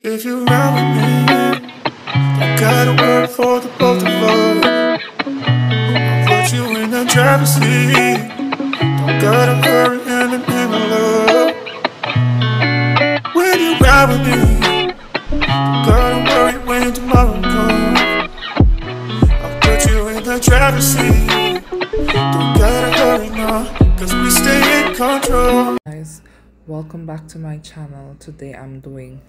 If you ride with me, don't gotta work for the both of us. I'll put you in the driver's seat. Don't gotta hurry in the love. When you ride with me, don't gotta worry when tomorrow comes. I'll put you in the driver's seat. Don't gotta hurry now, cause we stay in control. Guys, welcome back to my channel. Today I'm doing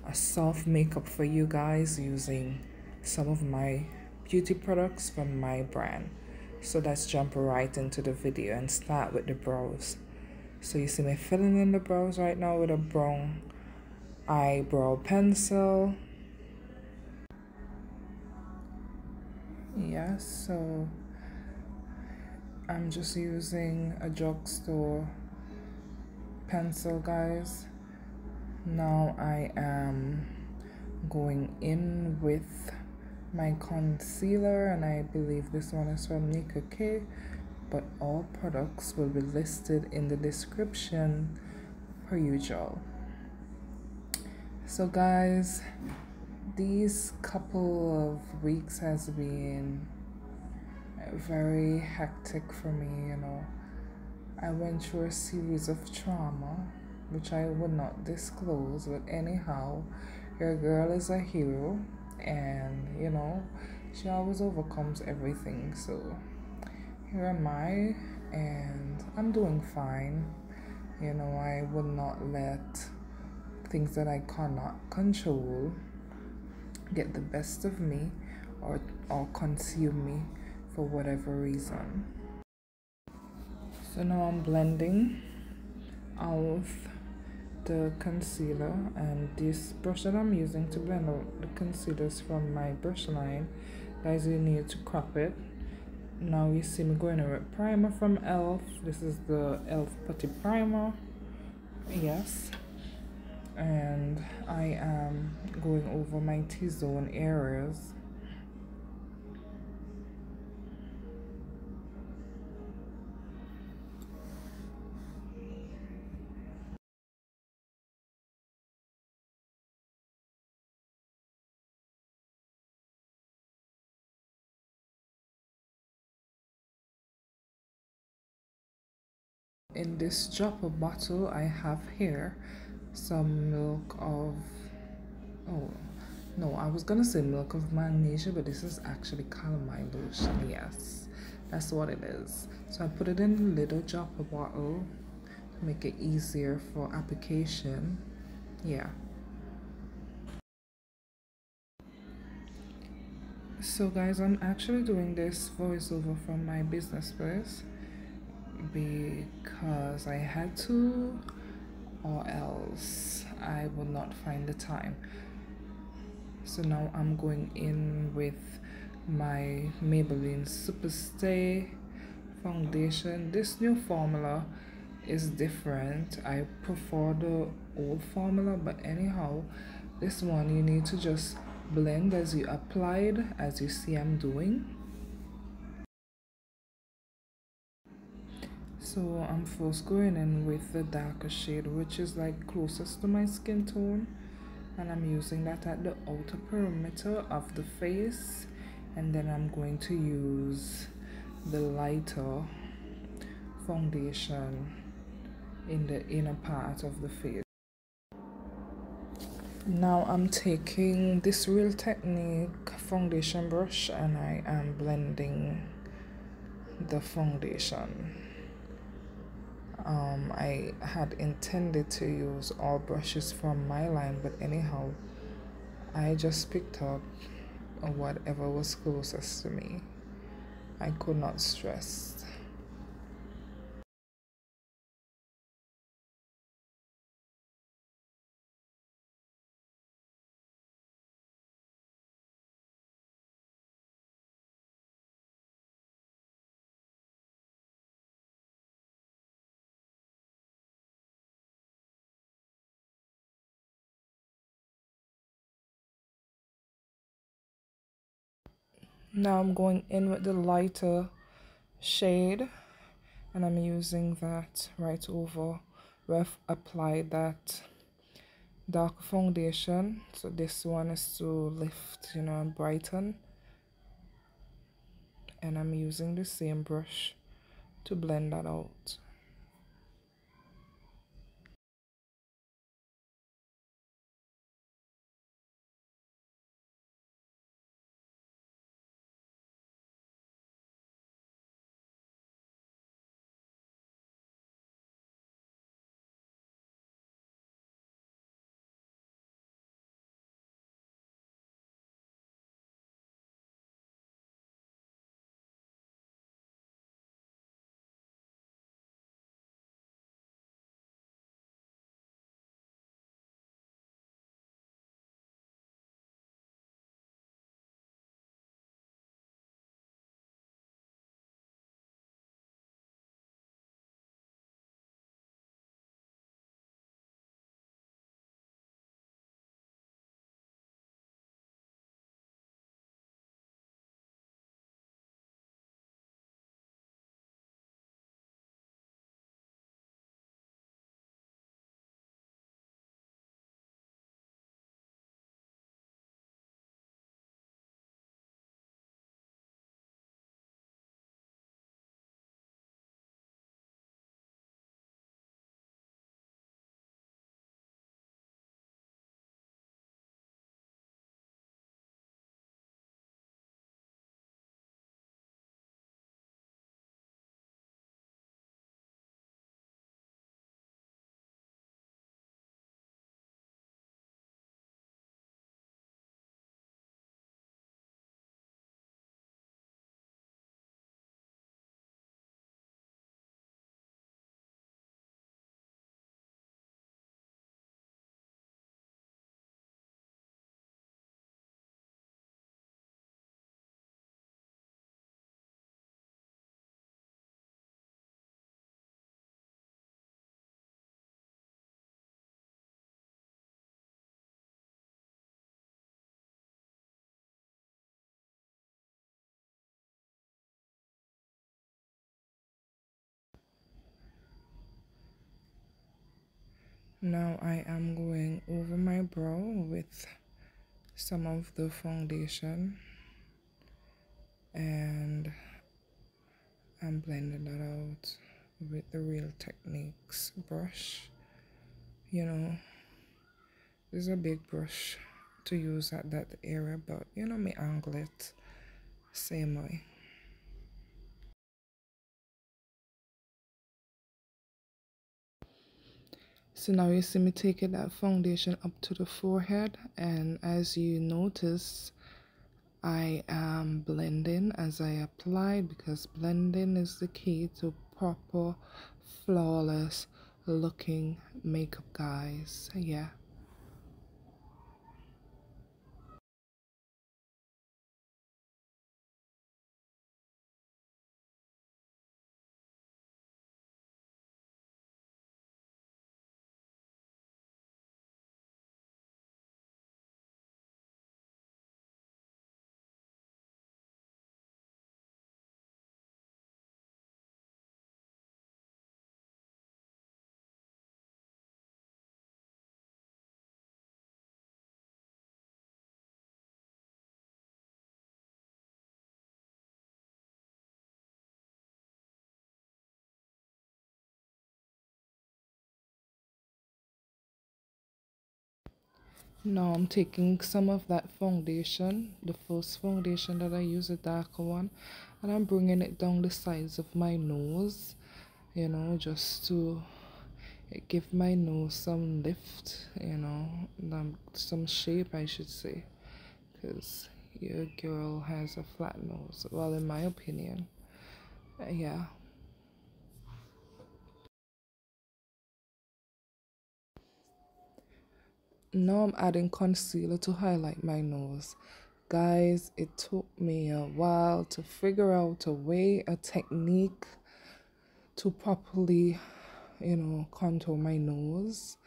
a soft makeup for you guys using some of my beauty products from my brand. So let's jump right into the video and start with the brows. So you see me filling in the brows right now with a brown eyebrow pencil. Yes, so I'm just using a drugstore pencil, guys. Now I am going in with my concealer, and I believe this one is from Nika K, but all products will be listed in the description per usual. So guys, these couple of weeks has been very hectic for me, I went through a series of trauma which I would not disclose, but anyhow, your girl is a hero, and she always overcomes everything. So here am I, and I'm doing fine. I would not let things that I cannot control get the best of me or consume me for whatever reason. So now I'm blending out the concealer, and this brush that I'm using to blend out the concealer is from my brush line. Guys, you need to crop it. Now you see me going over primer from e.l.f. This is the e.l.f. Putty Primer. Yes. And I am going over my T-zone areas. In this dropper bottle, I have here some milk of, oh no, I was gonna say milk of magnesia, but this is actually calamine lotion. Yes, that's what it is. So I put it in a little dropper bottle to make it easier for application. Yeah. So guys, I'm actually doing this voiceover from my business place because I had to, or else I will not find the time. So now I'm going in with my Maybelline Superstay foundation. This new formula is different. I prefer the old formula, but anyhow, this one you need to just blend as you applied, as you see I'm doing. So I'm first going in with the darker shade, which is like closest to my skin tone, and I'm using that at the outer perimeter of the face, and then I'm going to use the lighter foundation in the inner part of the face. Now I'm taking this Real Technique foundation brush, and I am blending the foundation. I had intended to use all brushes from my line, but anyhow, I just picked up whatever was closest to me. I could not stress. Now I'm going in with the lighter shade, and I'm using that right over where I've applied that dark foundation. So this one is to lift, and brighten. And I'm using the same brush to blend that out. Now I am going over my brow with some of the foundation, and I'm blending that out with the Real Techniques brush. This is a big brush to use at that area, but me angle it same way. So now you see me taking that foundation up to the forehead, and as you notice, I am blending as I apply, because blending is the key to proper, flawless looking makeup, guys. Yeah. Now I'm taking some of that foundation, the first foundation that I use, a darker one, and I'm bringing it down the sides of my nose, just to give my nose some lift, some shape, I should say, because your girl has a flat nose. Well, in my opinion, yeah. Now I'm adding concealer to highlight my nose. Guys, it took me a while to figure out a way, a technique to properly, contour my nose.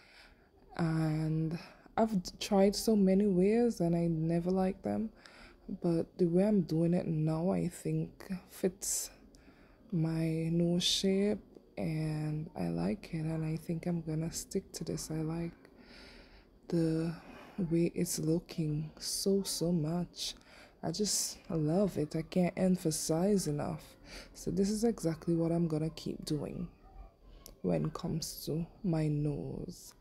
And I've tried so many ways and I never liked them. But the way I'm doing it now, I think fits my nose shape and I like it. And I think I'm gonna stick to this. I like the way it's looking so much. I just love it. I can't emphasize enough. So this is exactly what I'm gonna keep doing when it comes to my nose.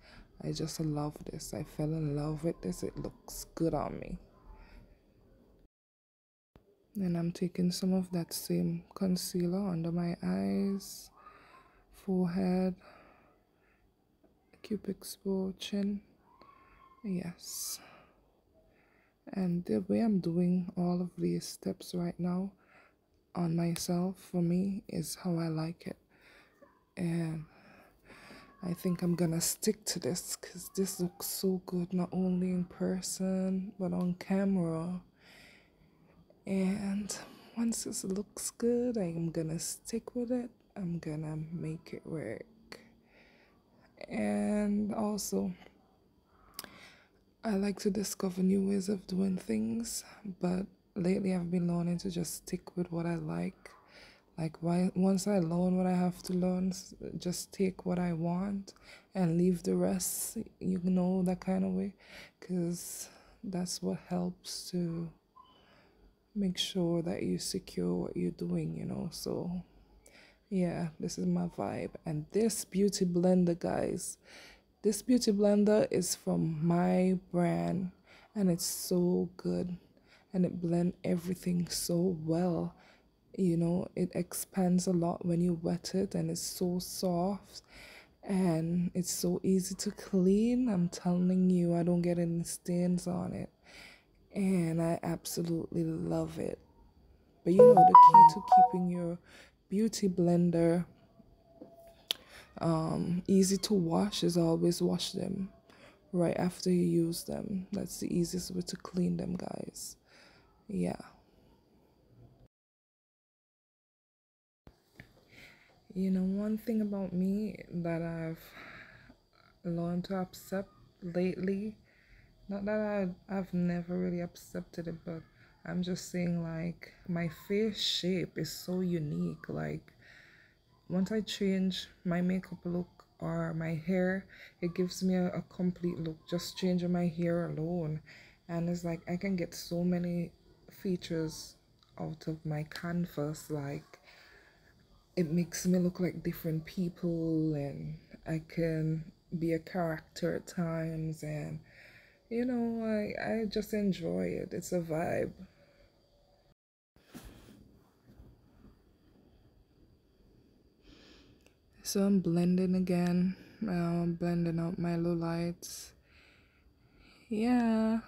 I just love this. I fell in love with this. It looks good on me. And I'm taking some of that same concealer under my eyes, forehead, cupid's bow, chin. Yes. And the way I'm doing all of these steps right now on myself, for me, is how I like it. And I think I'm gonna stick to this because this looks so good, not only in person but on camera. And once this looks good, I'm gonna stick with it. I'm gonna make it work. And also, I like to discover new ways of doing things, but lately I've been learning to just stick with what I like. Like, once I learn what I have to learn, just take what I want and leave the rest, that kind of way. Because that's what helps to make sure that you secure what you're doing. So, yeah, this is my vibe. And this beauty blender, guys, this beauty blender is from my brand and it's so good and it blends everything so well. It expands a lot when you wet it and it's so soft and it's so easy to clean. I'm telling you, I don't get any stains on it and I absolutely love it. But the key to keeping your beauty blender easy to wash is always wash them right after you use them. That's the easiest way to clean them, guys. Yeah. One thing about me that I've learned to accept lately, not that I've never really accepted it, but I'm just saying, like, my face shape is so unique. Like, once I change my makeup look or my hair, it gives me a complete look. Just changing my hair alone. And it's like I can get so many features out of my canvas. Like, it makes me look like different people and I can be a character at times. And, I just enjoy it. It's a vibe. So I'm blending again. I'm blending out my low lights. Yeah.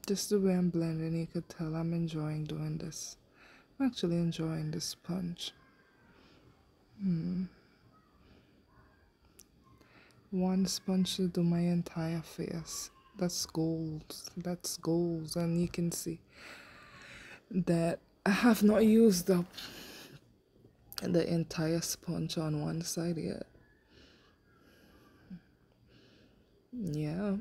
Just the way I'm blending, you could tell I'm enjoying doing this. I'm actually enjoying this sponge. One sponge to do my entire face. That's goals. That's goals. And you can see that I have not used up the entire sponge on one side yet. Yeah.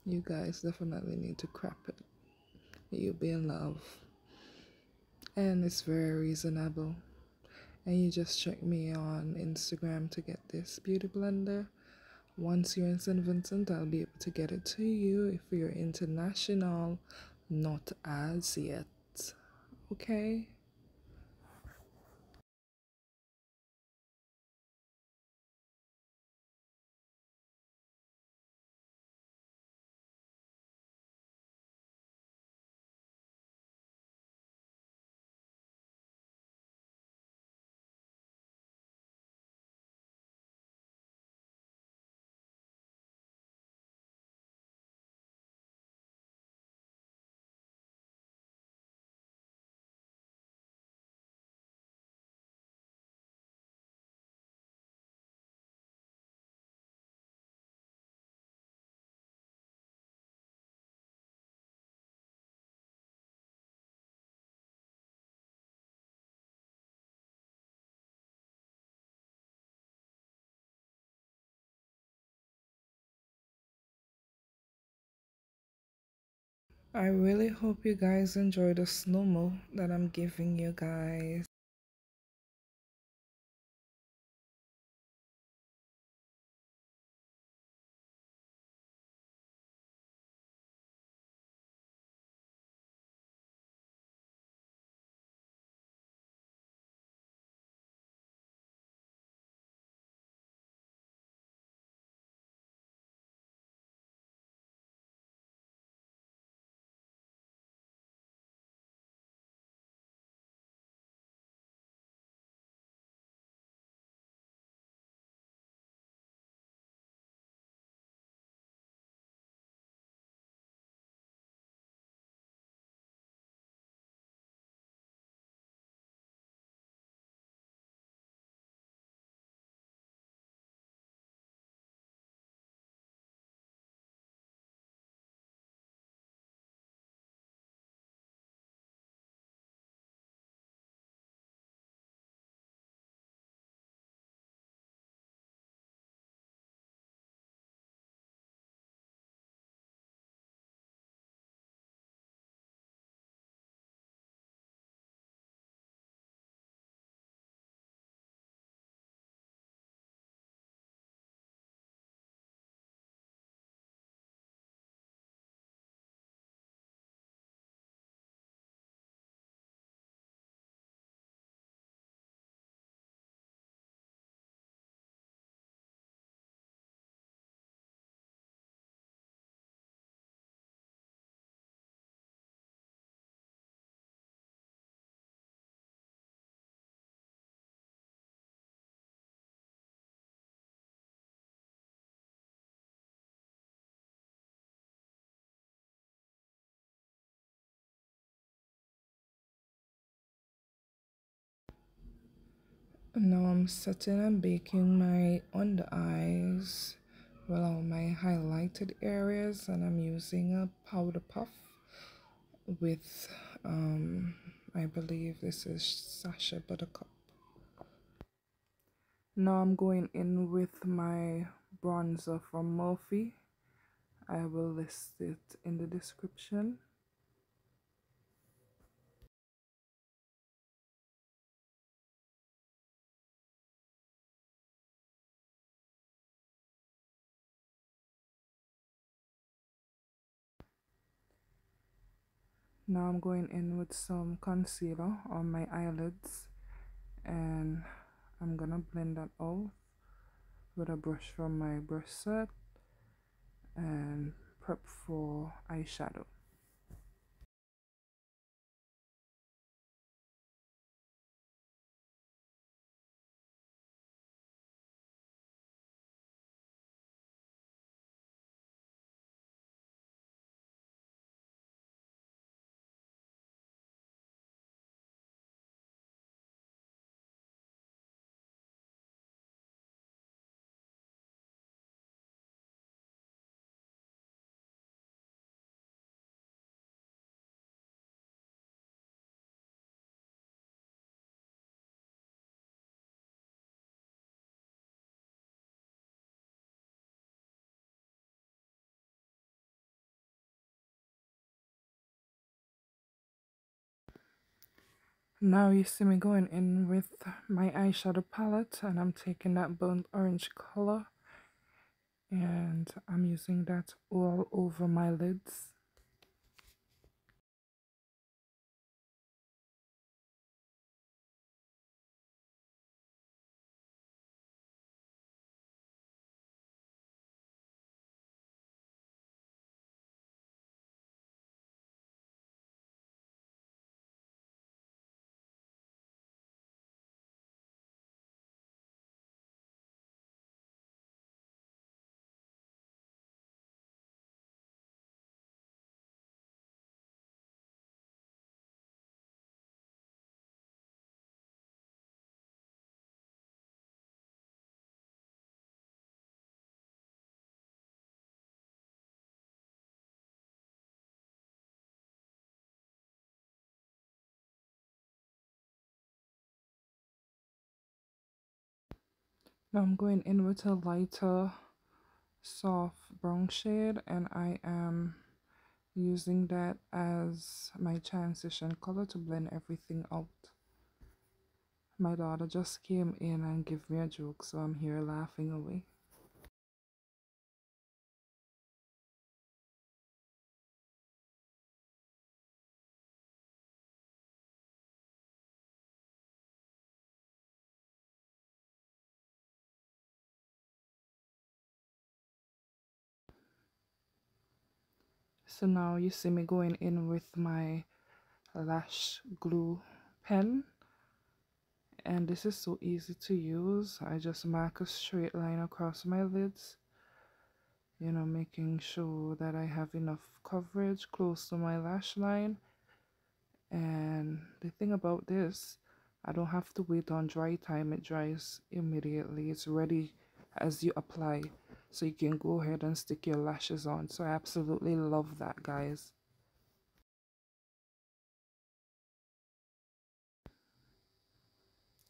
You guys definitely need to crap it. You'll be in love. And it's very reasonable. And you just check me on Instagram to get this beauty blender. Once you're in St. Vincent, I'll be able to get it to you. If you're international, not as yet. Okay? I really hope you guys enjoy the slow mo that I'm giving you guys. Now I'm setting and baking my under eyes, well, my highlighted areas, and I'm using a powder puff with, I believe this is Sasha Buttercup. Now I'm going in with my bronzer from Morphe. I will list it in the description. Now I'm going in with some concealer on my eyelids, and I'm gonna blend that out with a brush from my brush set and prep for eyeshadow. Now you see me going in with my eyeshadow palette, and I'm taking that burnt orange color and I'm using that all over my lids. Now I'm going in with a lighter soft brown shade, and I am using that as my transition color to blend everything out. My daughter just came in and gave me a joke, so I'm here laughing away. So now you see me going in with my lash glue pen, and this is so easy to use. I just mark a straight line across my lids, you know, making sure that I have enough coverage close to my lash line. And the thing about this, I don't have to wait on dry time. It dries immediately. It's ready as you apply, so you can go ahead and stick your lashes on. So I absolutely love that, guys.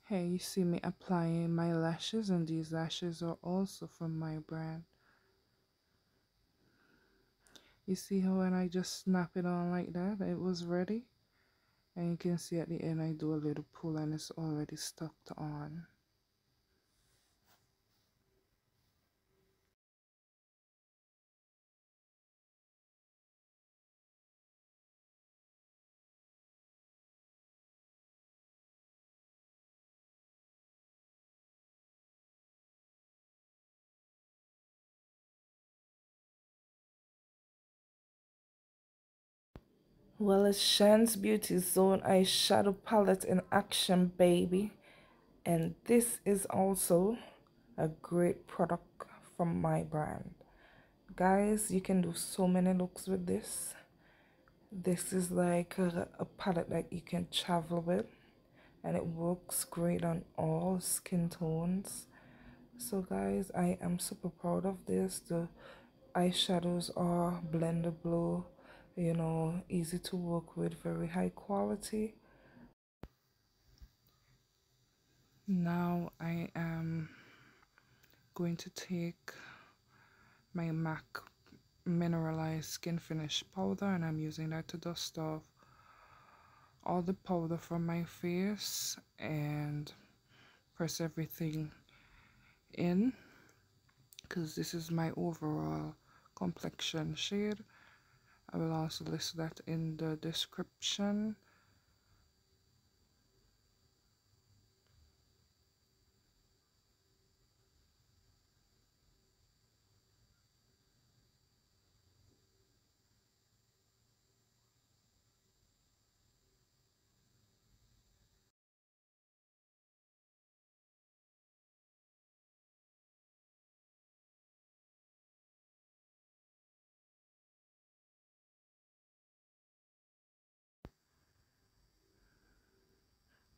Here you see me applying my lashes, and these lashes are also from my brand. You see how when I just snap it on like that, it was ready? And you can see at the end I do a little pull and it's already stuck on. Well, it's Shanz Beauty Zone eyeshadow palette in action, baby. And this is also a great product from my brand. Guys, you can do so many looks with this. This is like a palette that you can travel with, and it works great on all skin tones. So guys, I am super proud of this. The eyeshadows are blendable, you know, easy to work with, very high quality. Now I am going to take my MAC mineralized skin finish powder, and I'm using that to dust off all the powder from my face and press everything in, because this is my overall complexion shade. I will also list that in the description.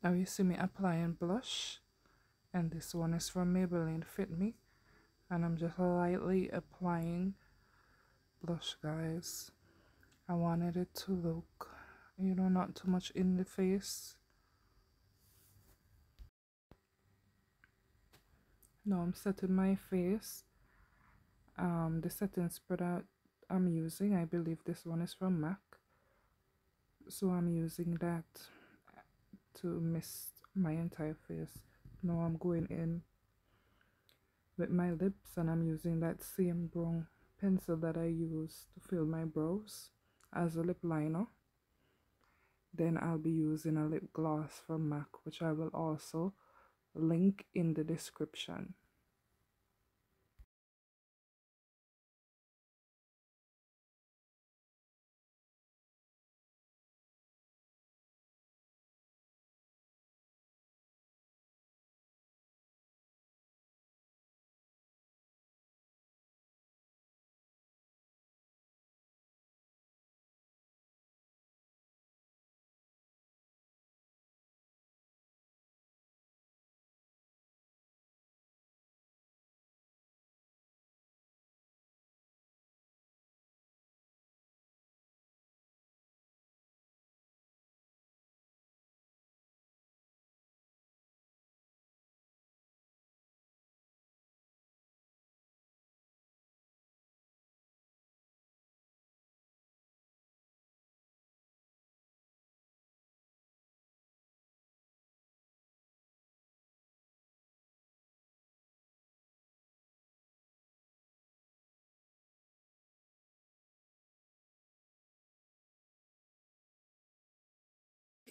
Now you see me applying blush, and this one is from Maybelline Fit Me, and I'm just lightly applying blush, guys. I wanted it to look, you know, not too much in the face. Now I'm setting my face. The setting spread out I'm using, I believe this one is from MAC, so I'm using that to mist my entire face. Now I'm going in with my lips, and I'm using that same brown pencil that I used to fill my brows as a lip liner. Then I'll be using a lip gloss from MAC, which I will also link in the description.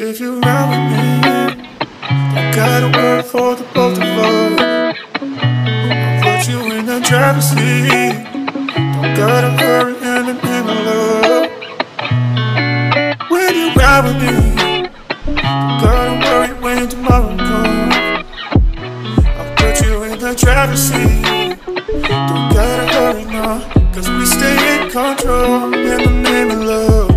If you ride with me, I got a word for the both of us. I'll put you in the driver's seat. Don't gotta hurry and in love. When you ride with me, don't gotta worry when tomorrow comes. I'll put you in the driver's seat. Don't gotta hurry now, 'cause we stay in control in the name of love.